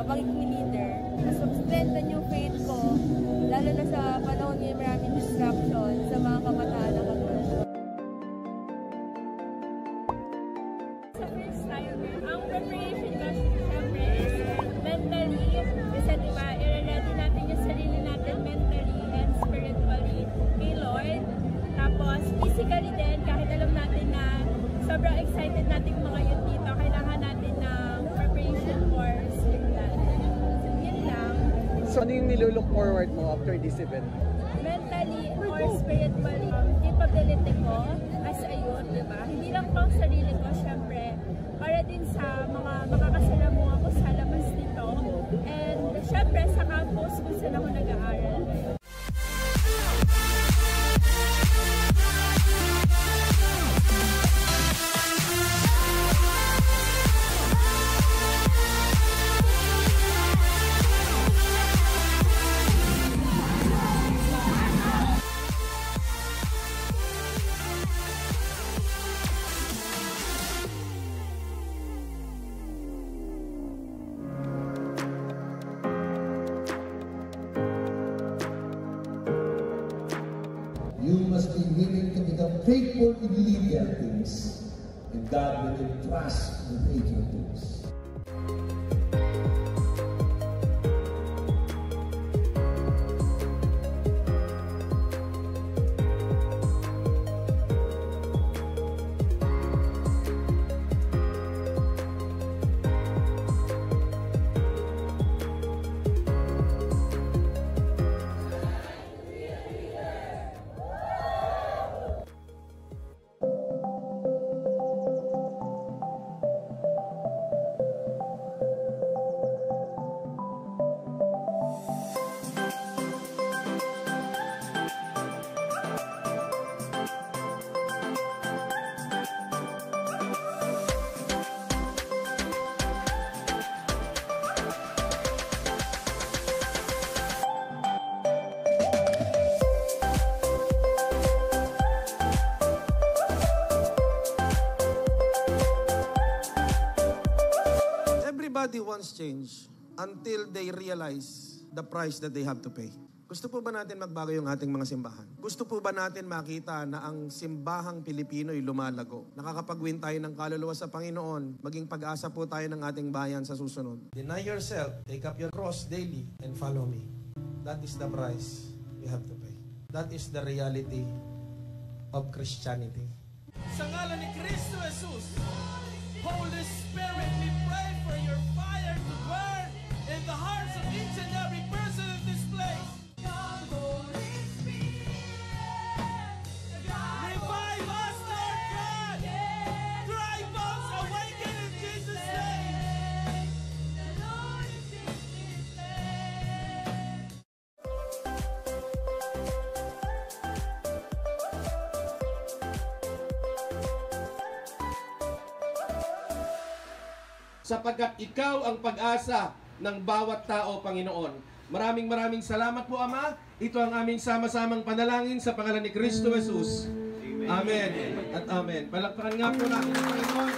pagiging leader. Mas mag-strengthen yung faith ko, lalo na sa panahon ngayon maraming distraction sa mga kabataan na katulad ko. Sa first timer, ang preparation ko syempre is mentally, kasi diba, i-ready natin yung sarili natin mentally and spiritually kay Lord. Tapos physically din, kahit alam natin na sobrang excited natin mga youth dito, kailangan natin ng preparation course. Yun lang. So ano yung nilulook forward mo after this event? Mentally or spiritually, capability ko as a youth, diba? Hindi lang pang sarili ko, syempre, para din sa mga makakasalamuha ko sa labas nito. And syempre, sa campus kung saan ako nag-aaral ngayon. You must be willing to become faithful in little things, and God will entrust the major things. Everybody wants change until they realize the price that they have to pay. Gusto po ba natin magbago yung ating mga simbahan? Gusto po ba natin makita na ang simbahang Pilipino'y lumalago? Nakakapag-win tayo ng kaluluwa sa Panginoon, maging pag-asa po tayo ng ating bayan sa susunod. Deny yourself, take up your cross daily, and follow me. That is the price you have to pay. That is the reality of Christianity. Sa ngalan ni Kristo Jesus, Holy Spirit, we pray for your fire to burn in the hearts of each and every person in this place. Holy Spirit, revive us, Lord God. Drive us, awaken in Jesus' name. The Lord is in this place. Sapagkat ikaw ang pag-asa ng bawat tao, Panginoon. Maraming salamat po, Ama. Ito ang aming sama-samang panalangin sa pangalan ni Kristo Jesus. Amen. At amen. Palakpakan nga po natin ang Panginoon.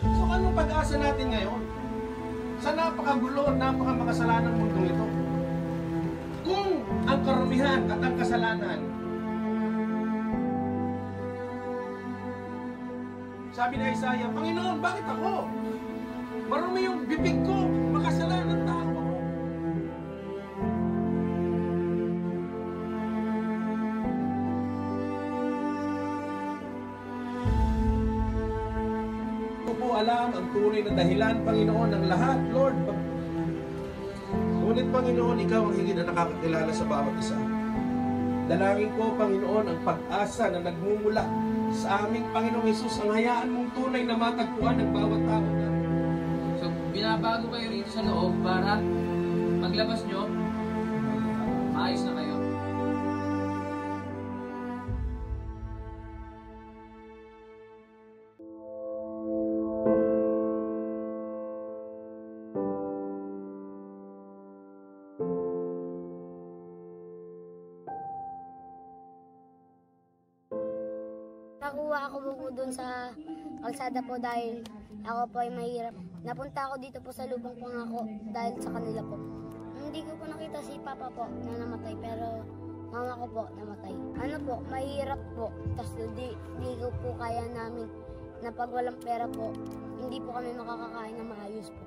So anong pag-asa natin ngayon? Sa napakagulo at napakamakasalanan mundong ito. Kung ang karumihan at ang kasalanan, sabi ni Isaiah, Panginoon, bakit ako? Marumi yung bibig ko, makasalanan tao ako. mo alam ang tunay na dahilan, Panginoon, ng lahat, Lord. Ngunit, Panginoon, Ikaw ang higit na nakakakilala sa bawat isa. Dalangin ko, Panginoon, ang pag-asa na nagmumula sa aming Panginoong Hesus, ang hayaan mong tunay na matagpuan ng bawat tao. So, binabago kayo rito sa loob para paglabas nyo, maayos na kayo. Nakuha ako po doon sa kalsada po dahil ako po ay mahirap. Napunta ako dito po sa lupang pangako dahil sa kanila po. Hindi ko po nakita si Papa po na namatay pero mama ko po namatay. Ano po, mahirap po. Tapos di ko po kaya namin na pag walang pera po, hindi po kami makakakain na maayos po.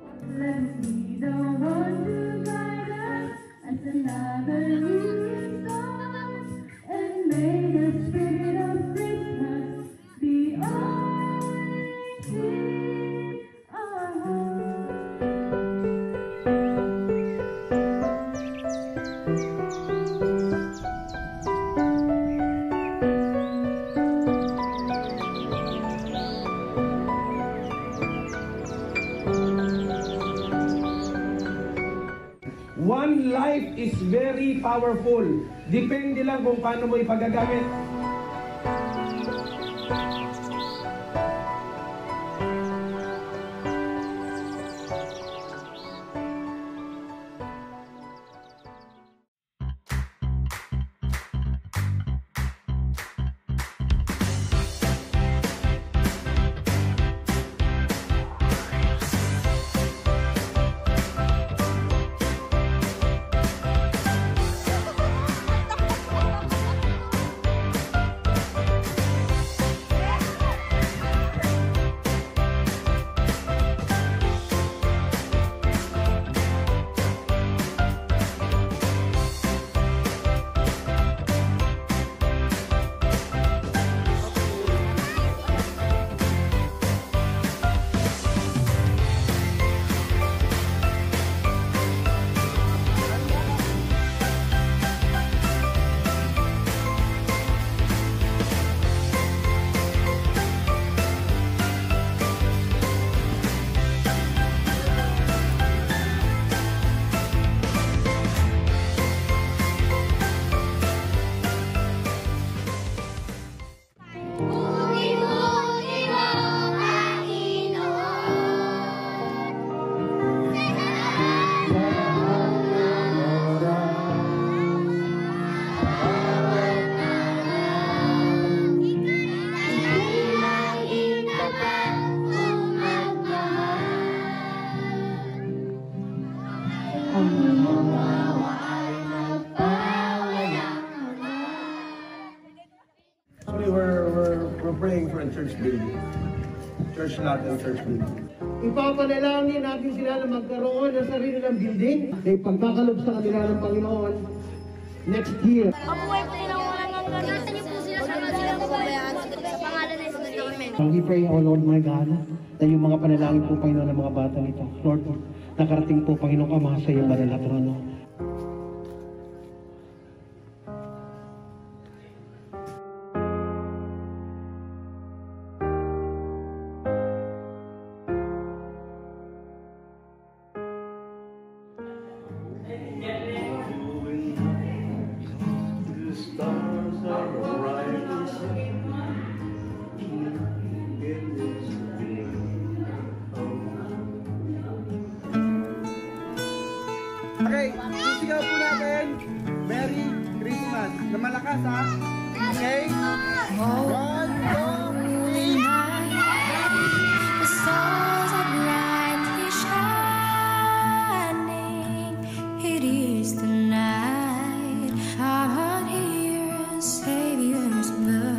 One life is very powerful. Depende lang kung paano mo ipagagamit. Actually, we're praying for a church building. Church lot and church building. Ipapanalangin natin sila na magkaroon ng sarili ng building. Pagkakalob sa kanila ng Panginoon next year. Mabuhay po nila walang hanggan. Nasa niyo po sila sa kababayaan sa pangalan ng Jesus namin. We pray, O Lord my God, na yung mga panalangin po, Panginoon, ng mga bata nito. Lord, nakarating po, Panginoon, Ama, sa iyong banal na trono. Okay, sisigaw po natin. Merry Christmas. Na malakas ha. Okay? 1, 2, 3. The stars are brightly shining. It is the night our heart hears Savior's birth.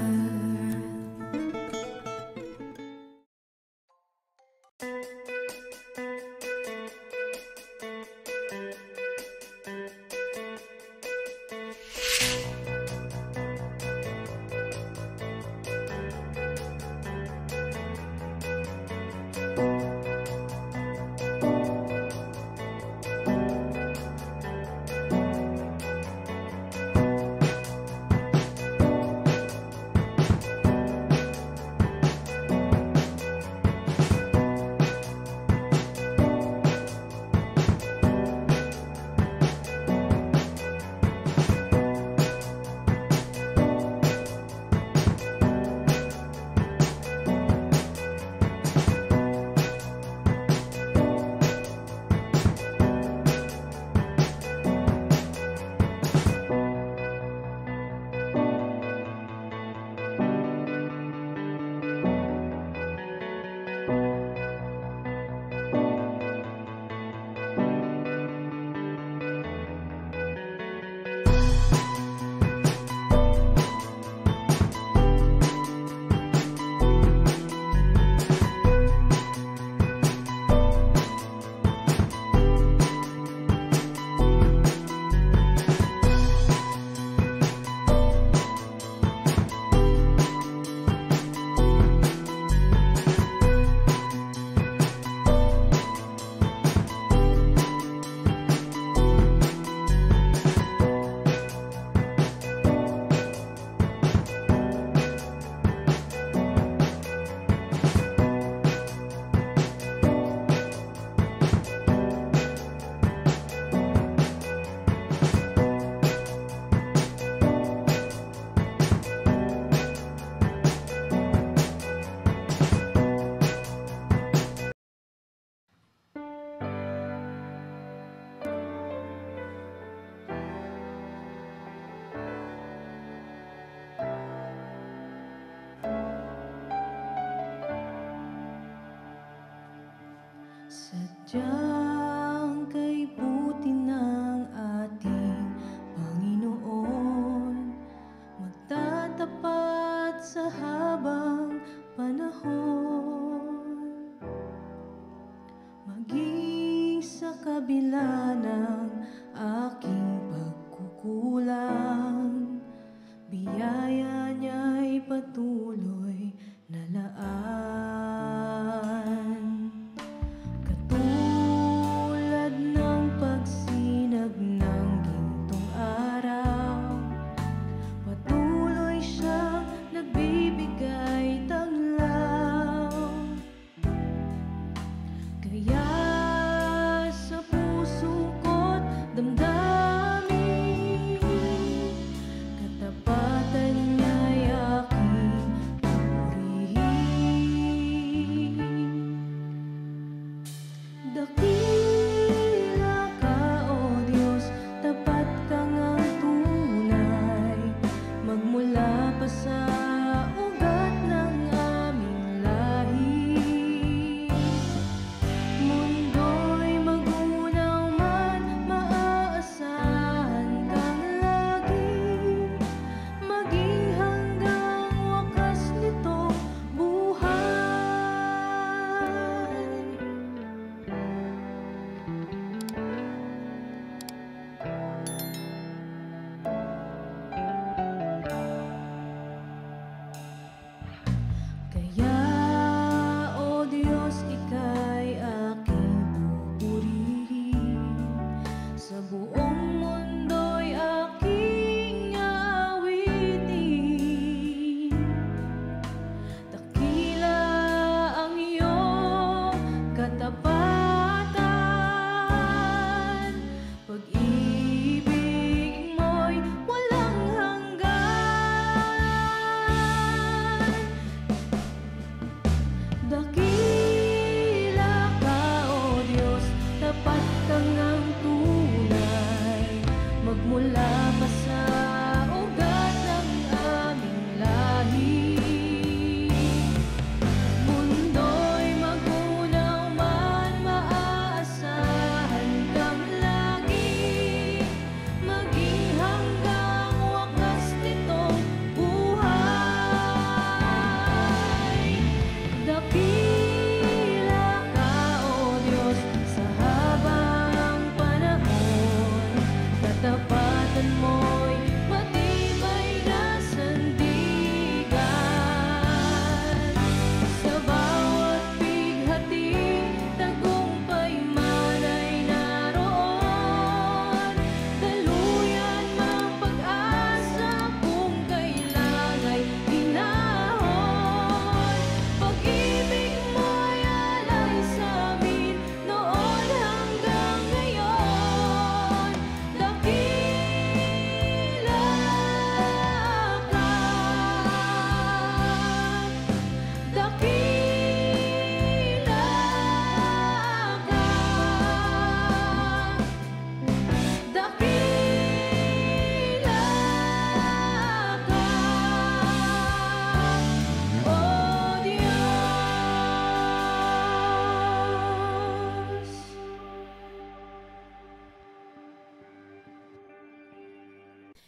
Sadyang kay buti ng ating Panginoon, magtatapat sa habang panahon. Maging sa kabila ng aking pagkukulang, biyaya niya'y patuloy na laan. Katulad ng pagsinag ng gintong araw, patuloy siyang nagbibigay taglaw. Kaya sa puso ko't damdamin, katapatan niya'y aking purihin. Dakila ka, O Diyos, tapat ka ngang tunay, magmula pa sa ugat ng aming lahi. Mundo'y magunaw man, maaasahan kang lagi, maging hanggang wakas nitong buhay. Kaya, O Diyos, ika'y aking pupurihin, sa buong mundo'y aking aawitin. Dakila ang iyong katapatan, pag-ibig mo'y walang hanggan. Dakila ka, O Diyos, tapat ka ngang tunay, magmula pa sa ugat ng aming lahi. Mundo'y magunaw man, maaasahan kang lagi, maging hanggang wakas nitong buhay. Dakila ka, O Diyos, sa habang panahon, katapatan mo'y matibay na sandigan. Sa bawat bighati, tagumpay man ay naroon, daluyan mang pag-asa kung kailangan hinahon. Pag-ibig mo'y alay sa'min noon hanggang ngayon. Dakila ka, dakila ka, dakila ka, O Diyos.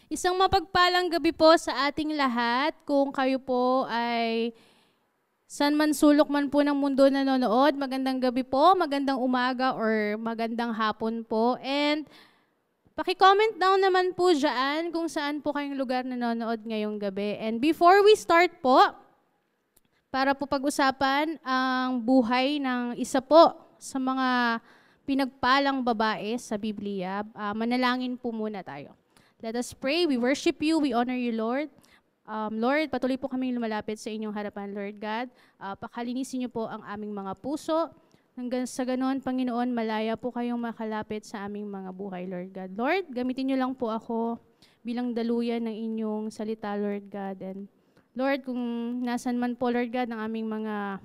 Isang mapagpalang gabi po sa ating lahat. Kung kayo po ay saan man sulok man po ng mundo nanonood, magandang gabi po, magandang umaga or magandang hapon po. And paki-comment down naman po dyan kung saan po kayong lugar nanonood ngayong gabi. And before we start po, para po pag-usapan ang buhay ng isa po sa mga pinagpalang babae sa Biblia, manalangin po muna tayo. Let us pray. We worship you. We honor you, Lord. Lord, patuloy po kaming lumalapit sa inyong harapan, Lord God. Pakalinisin niyo po ang aming mga puso. Hanggang sa ganon, Panginoon, malaya po kayong makalapit sa aming mga buhay, Lord God. Lord, gamitin niyo lang po ako bilang daluyan ng inyong salita, Lord God. And Lord, kung nasan man po, Lord God, ang aming mga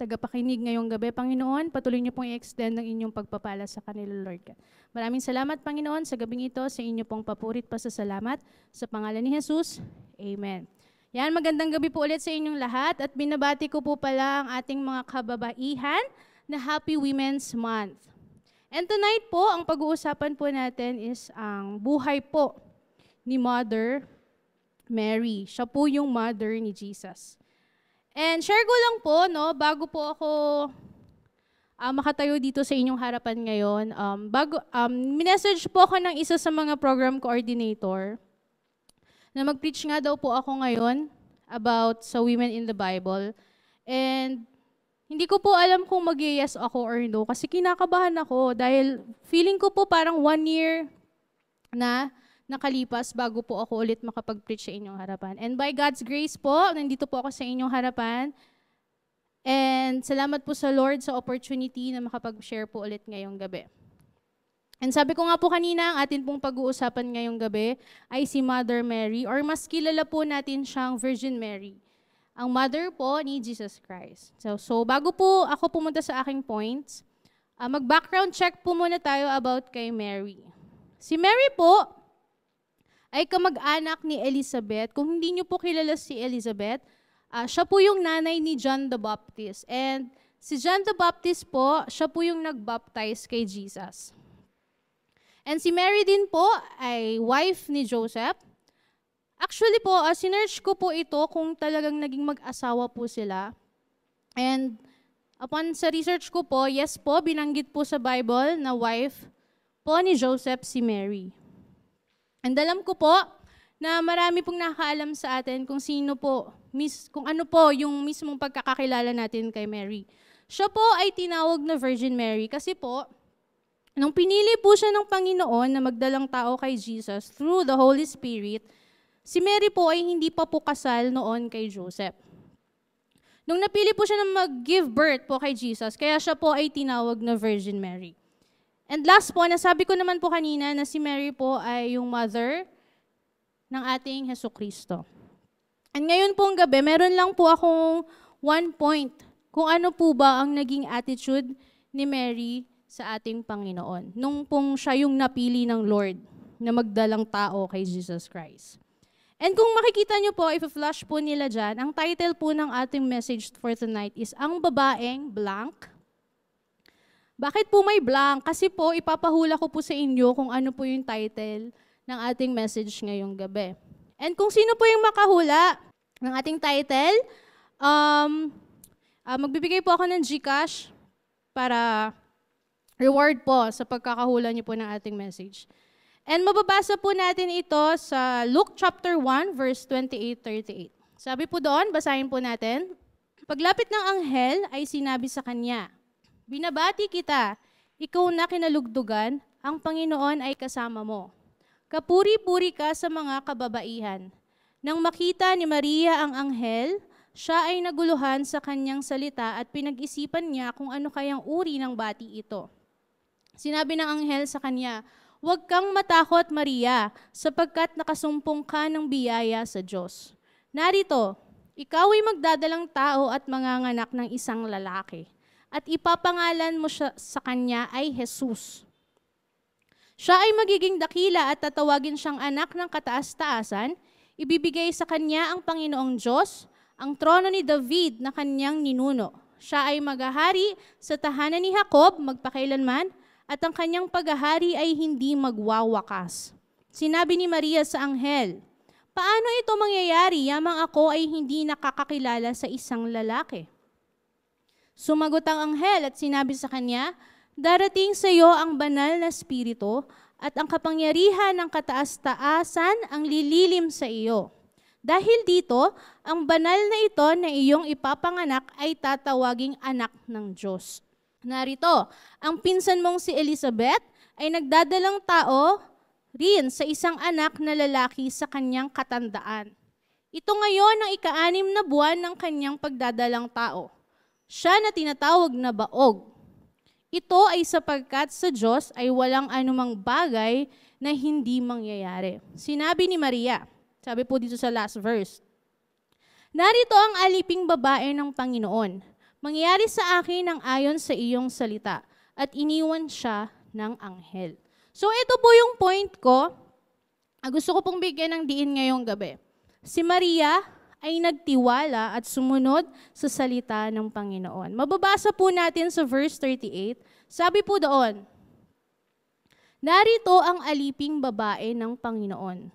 tagapakinig ngayong gabi, Panginoon, patuloy niyo pong i-extend ang inyong pagpapala sa kanila, Lord God. Maraming salamat, Panginoon, sa gabing ito, sa inyo pong papurit pasasalamat. Sa pangalan ni Jesus, Amen. Yan, magandang gabi po ulit sa inyong lahat at binabati ko po pala ang ating mga kababaihan na Happy Women's Month. And tonight po, ang pag-uusapan po natin is ang buhay po ni Mother Mary. Siya po yung mother ni Jesus. And share ko lang po, no, bago po ako makatayo dito sa inyong harapan ngayon, minessage po ako ng isa sa mga program coordinator na mag-preach nga daw po ako ngayon about sa women in the Bible. And hindi ko po alam kung mag-yes ako or no kasi kinakabahan ako dahil feeling ko po parang 1 year na nakalipas bago po ako ulit makapag-preach sa inyong harapan. And by God's grace po, nandito po ako sa inyong harapan. And salamat po sa Lord sa opportunity na makapag-share po ulit ngayong gabi. And sabi ko nga po kanina, ang atin pong pag-uusapan ngayong gabi ay si Mother Mary or mas kilala po natin siyang Virgin Mary. Ang mother po ni Jesus Christ. So bago po ako pumunta sa aking points, mag-background check po muna tayo about kay Mary. Si Mary po ay kamag-anak ni Elizabeth. Kung hindi niyo po kilala si Elizabeth, siya po yung nanay ni John the Baptist. And si John the Baptist po, siya po yung nag-baptize kay Jesus. And si Mary din po ay wife ni Joseph. Actually po, sinearch ko po ito kung talagang naging mag-asawa po sila. And upon sa research ko po, yes po, binanggit po sa Bible na wife po ni Joseph si Mary. And alam ko po na marami pong nakakaalam sa atin kung sino po, kung ano po yung mismong pagkakakilala natin kay Mary. Siya po ay tinawag na Virgin Mary kasi po, nung pinili po siya ng Panginoon na magdalang tao kay Jesus through the Holy Spirit, si Mary po ay hindi pa po kasal noon kay Joseph. Nung napili po siya na mag-give birth po kay Jesus, kaya siya po ay tinawag na Virgin Mary. And last po, nasabi ko naman po kanina na si Mary po ay yung mother ng ating Hesukristo. And ngayon pong gabi, meron lang po akong 1 point kung ano po ba ang naging attitude ni Mary sa ating Panginoon nung pong siya yung napili ng Lord na magdalang tao kay Jesus Christ. And kung makikita nyo po, if-flash po nila dyan, ang title po ng ating message for tonight is Ang Babaeng Blank. Bakit po may blank? Kasi po, ipapahula ko po sa inyo kung ano po yung title ng ating message ngayong gabi. And kung sino po yung makahula ng ating title, magbibigay po ako ng GCash para reward po sa pagkakahula niyo po ng ating message. And mababasa po natin ito sa Luke chapter 1, verse 28-38. Sabi po doon, basahin po natin, paglapit ng anghel ay sinabi sa kanya, binabati kita, ikaw na kinalugdugan, ang Panginoon ay kasama mo. Kapuri-puri ka sa mga kababaihan. Nang makita ni Maria ang anghel, siya ay naguluhan sa kanyang salita at pinag-isipan niya kung ano kayang uri ng bati ito. Sinabi ng anghel sa kanya, huwag kang matakot, Maria, sapagkat nakasumpong ka ng biyaya sa Diyos. Narito, ikaw ay magdadalang tao at manganganak ng isang lalaki, at ipapangalan mo siya sa kanya ay Jesus. Siya ay magiging dakila at tatawagin siyang anak ng kataas-taasan, ibibigay sa kanya ang Panginoong Diyos, ang trono ni David na kanyang ninuno. Siya ay maghahari sa tahanan ni Jacob magpakailanman, at ang kanyang paghahari ay hindi magwawakas. Sinabi ni Maria sa anghel, paano ito mangyayari yamang ako ay hindi nakakakilala sa isang lalaki? Sumagot ang anghel at sinabi sa kanya, darating sa iyo ang banal na Espiritu at ang kapangyarihan ng kataas-taasan ang lililim sa iyo. Dahil dito, ang banal na ito na iyong ipapanganak ay tatawaging anak ng Diyos. Narito, ang pinsan mong si Elizabeth ay nagdadalang tao rin sa isang anak na lalaki sa kanyang katandaan. Ito ngayon ang ika-6 na buwan ng kanyang pagdadalang tao. Siya na tinatawag na baog. Ito ay sapagkat sa Diyos ay walang anumang bagay na hindi mangyayari. Sinabi ni Maria, sabi po dito sa last verse, narito ang aliping babae ng Panginoon. Mangyayari sa akin ang ayon sa iyong salita. At iniwan siya ng anghel. So ito po yung point ko. Gusto ko pong bigyan ng diin ngayong gabi. Si Maria ay nagtiwala at sumunod sa salita ng Panginoon. Mababasa po natin sa verse 38. Sabi po doon, narito ang aliping babae ng Panginoon.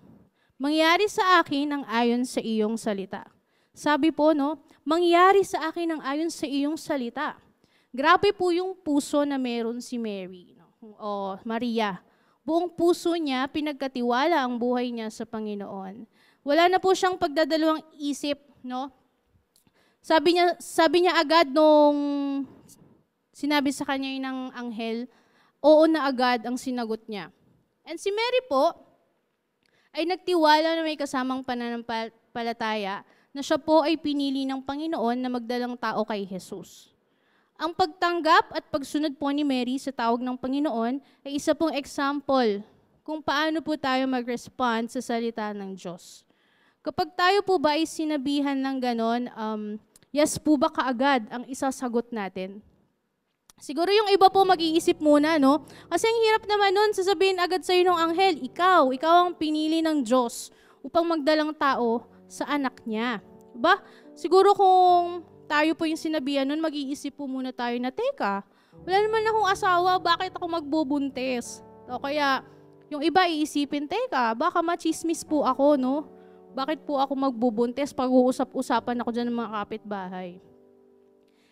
Mangyari sa akin ang ayon sa iyong salita. Sabi po, no, mangyari sa akin ang ayon sa iyong salita. Grabe po yung puso na meron si Mary, no? O Maria. Buong puso niya, pinagkatiwala ang buhay niya sa Panginoon. Wala na po siyang pagdadalawang isip, no? Sabi niya agad nung sinabi sa kanya yun ng anghel, oo na agad ang sinagot niya. And si Mary po ay nagtiwala na may kasamang pananampalataya na siya po ay pinili ng Panginoon na magdalang tao kay Jesus. Ang pagtanggap at pagsunod po ni Mary sa tawag ng Panginoon ay isa pong example kung paano po tayo mag-respond sa salita ng Diyos. Kapag tayo po ba ay sinabihan ng ganon, yes po ba kaagad ang isasagot natin? Siguro yung iba po mag-iisip muna, no? Kasi ang hirap naman nun, sasabihin agad sa'yo ng anghel, ikaw ang pinili ng Diyos upang magdalang tao sa anak niya. Diba? Siguro kung tayo po yung sinabihan nun, mag-iisip po muna tayo na, teka, wala naman akong asawa, bakit ako magbubuntis? O kaya, yung iba iisipin, teka, baka machismis po ako, no? Bakit po ako magbubuntis? Pag-uusap-usapan ako dyan ng mga kapitbahay.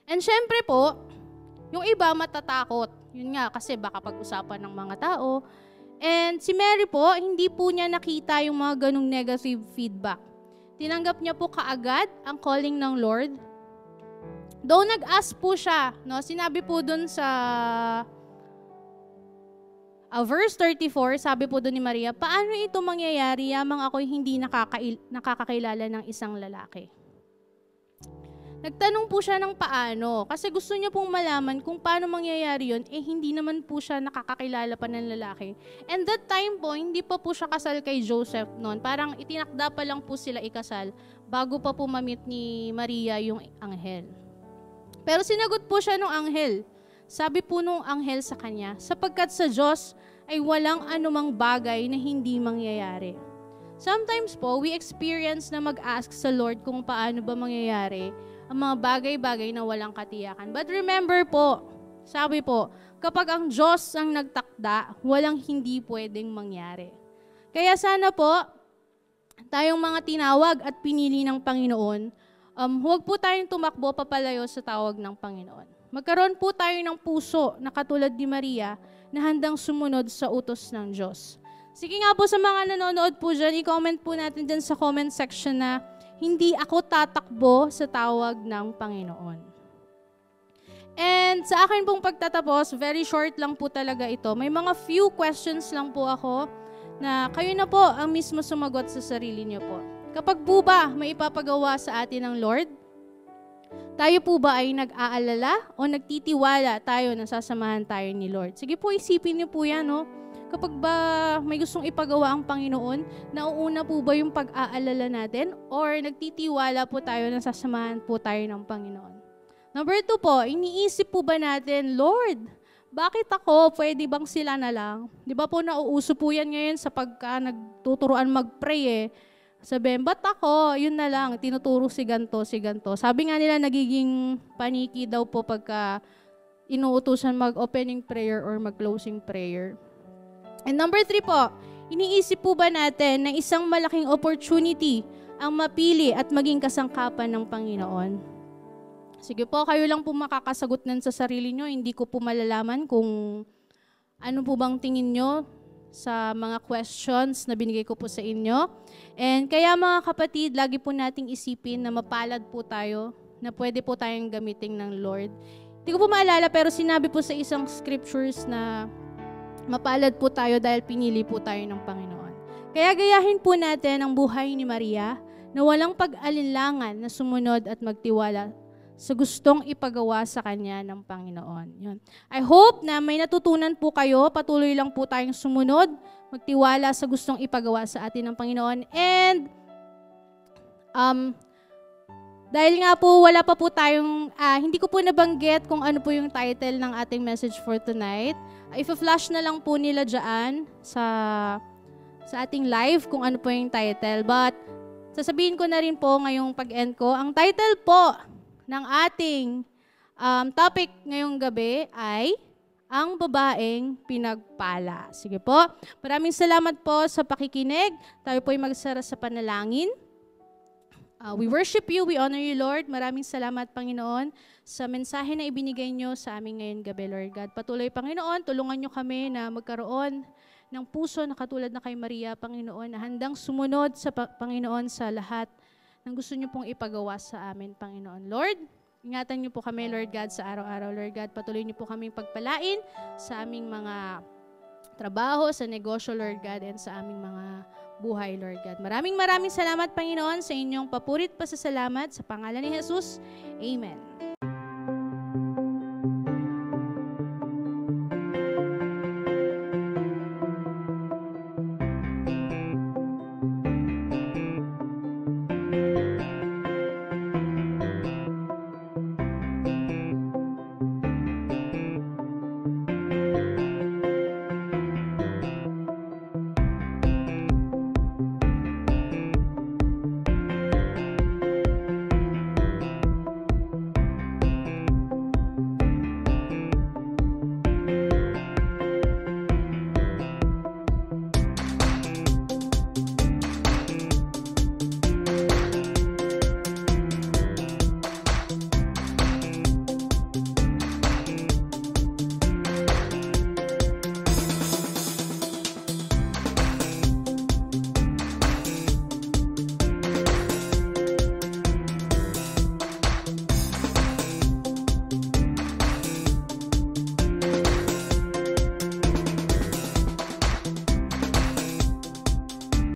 And syempre po, yung iba matatakot. Yun nga, kasi baka pag-usapan ng mga tao. And si Mary po, hindi po niya nakita yung mga ganong negative feedback. Tinanggap niya po kaagad ang calling ng Lord. Though nag-ask po siya, no? Sinabi po dun sa verse 34, sabi po doon ni Maria, paano ito mangyayari yamang ako'y hindi nakakakilala ng isang lalaki? Nagtanong po siya ng paano, kasi gusto niya pong malaman kung paano mangyayari yun, hindi naman po siya nakakakilala pa ng lalaki. And that time po, hindi pa po siya kasal kay Joseph noon. Parang itinakda pa lang po sila ikasal bago pa po ma-meet ni Maria yung anghel. Pero sinagot po siya ng anghel. Sabi po nung anghel sa kanya, sapagkat sa Diyos ay walang anumang bagay na hindi mangyayari. Sometimes po, we experience na mag-ask sa Lord kung paano ba mangyayari ang mga bagay-bagay na walang katiyakan. But remember po, sabi po, kapag ang Diyos ang nagtakda, walang hindi pwedeng mangyari. Kaya sana po, tayong mga tinawag at pinili ng Panginoon, huwag po tayong tumakbo papalayo sa tawag ng Panginoon. Magkaroon po tayo ng puso na katulad ni Maria na handang sumunod sa utos ng Diyos. Sige nga po sa mga nanonood po dyan, i-comment po natin dyan sa comment section na hindi ako tatakbo sa tawag ng Panginoon. And sa akin pong pagtatapos, very short lang po talaga ito. May mga few questions lang po ako na kayo na po ang mismo sumagot sa sarili niyo po. Kapag po ba may ipapagawa sa atin ng Lord, tayo po ba ay nag-aalala o nagtitiwala tayo na sasamahan tayo ni Lord? Sige po, isipin niyo po yan, no? Kapag ba may gustong ipagawa ang Panginoon, nauuna po ba yung pag-aalala natin or nagtitiwala po tayo na sasamahan po tayo ng Panginoon? Number 2 po, iniisip po ba natin, Lord, bakit ako? Pwede bang sila na lang? Di ba po nauuso po yan ngayon sa pagka nagtuturuan mag-pray Sabihin, ba't ako? Yun na lang, tinuturo si ganto, si ganto. Sabi nga nila, nagiging paniki daw po pagka inuutusan mag-opening prayer or mag-closing prayer. And number 3 po, iniisip po ba natin na isang malaking opportunity ang mapili at maging kasangkapan ng Panginoon? Sige po, kayo lang po makakasagot nan sa sarili nyo. Hindi ko po malalaman kung ano po bang tingin nyo sa mga questions na binigay ko po sa inyo. And kaya mga kapatid, lagi po nating isipin na mapalad po tayo, na pwede po tayong gamitin ng Lord. Hindi ko po maalala, pero sinabi po sa isang scriptures na mapalad po tayo dahil pinili po tayo ng Panginoon. Kaya gayahin po natin ang buhay ni Maria na walang pag-alinlangan na sumunod at magtiwala sa gustong ipagawa sa kanya ng Panginoon. Yun. I hope na may natutunan po kayo. Patuloy lang po tayong sumunod, magtiwala sa gustong ipagawa sa atin ng Panginoon. And dahil nga po wala pa po tayong, hindi ko po nabanggit kung ano po yung title ng ating message for tonight. Ipa-flash na lang po nila dyan sa ating live kung ano po yung title. But sasabihin ko na rin po ngayong pag-end ko, ang title po ng ating topic ngayong gabi ay Ang Babaeng Pinagpala. Sige po, maraming salamat po sa pakikinig. Tayo po ay magsara sa panalangin. We worship you, we honor you, Lord. Maraming salamat, Panginoon, sa mensahe na ibinigay nyo sa amin ngayong gabi, Lord God. Patuloy, Panginoon, tulungan nyo kami na magkaroon ng puso na katulad na kay Maria, Panginoon, na handang sumunod sa Panginoon sa lahat ng gusto nyo pong ipagawa sa amin, Panginoon. Lord, ingatan niyo po kami, Lord God, sa araw-araw, Lord God. Patuloy niyo po kaming pagpalain sa aming mga trabaho, sa negosyo, Lord God, and sa aming mga buhay, Lord God. Maraming salamat, Panginoon, sa inyong papurit pasasalamat sa pangalan ni Jesus. Amen.